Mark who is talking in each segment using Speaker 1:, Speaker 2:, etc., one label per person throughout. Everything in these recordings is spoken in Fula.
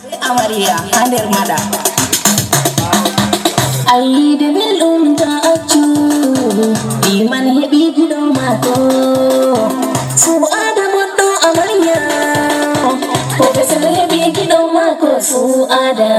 Speaker 1: Amaria hander mada ai de belum ta acu iman hebi gido mato su ada bodo amaria ko besel hebi gido mako su ada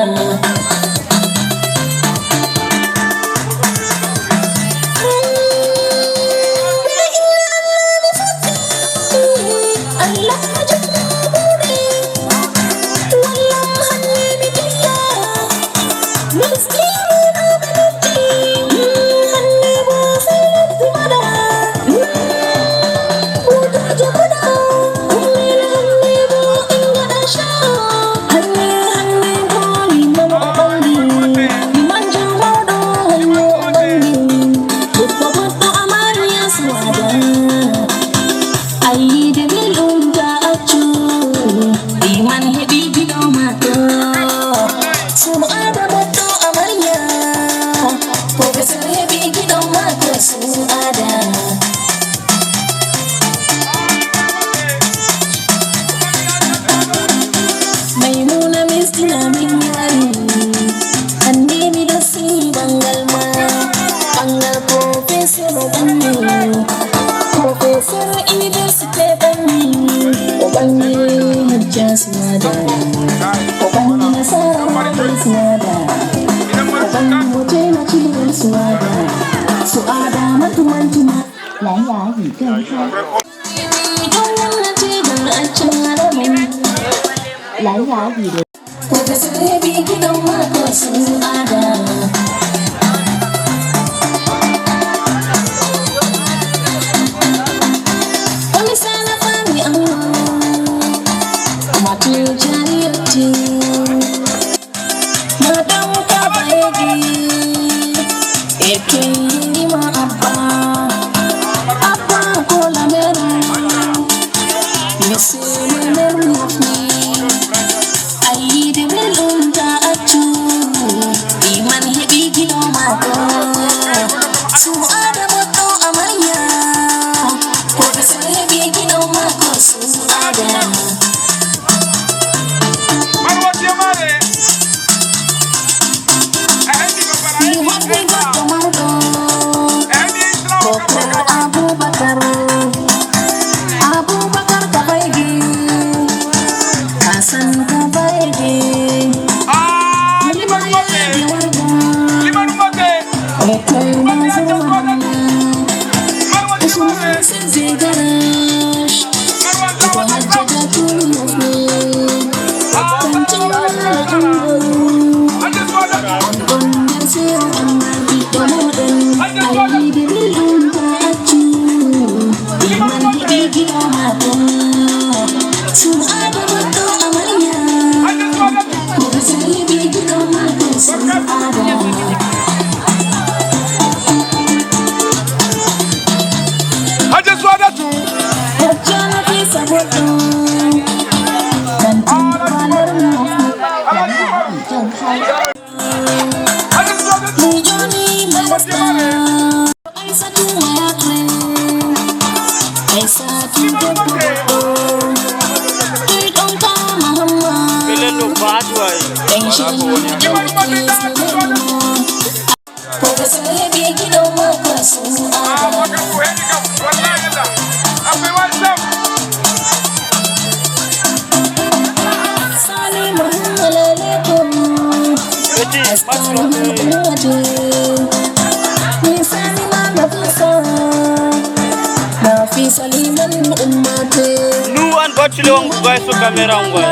Speaker 2: Cilong guys su kamera ngwa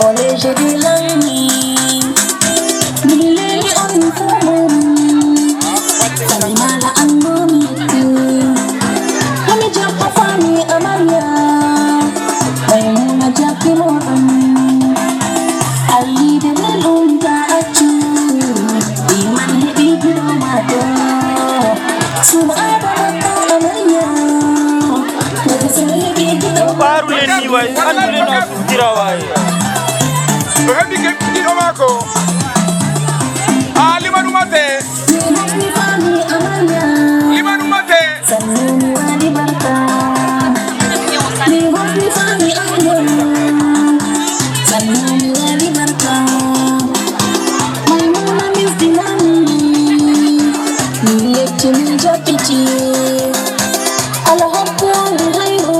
Speaker 1: Ole jadi langi Nilai on phone Kami malah anggun itu Kami jumpa Fani Amaria Bayi ngajak kiloan Ali dan lunta acu Iman hidup di mata Semua ada mata Amaria
Speaker 2: baru len ni way andule no dira way
Speaker 3: be hadi ke di omako ali manu mate limanu mate
Speaker 1: San wali barka mai mama mis dinami ni yake min jakici alhaqu ghayru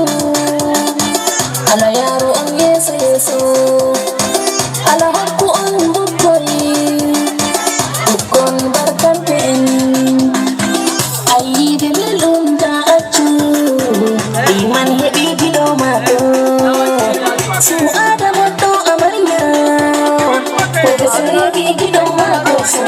Speaker 1: ala yaro an yesa yeso alhaqu an bukkoi bukkon barkante en ayide belum ta accu iman hebi gido mato su ada moto amarnya profesor hebi gido mato su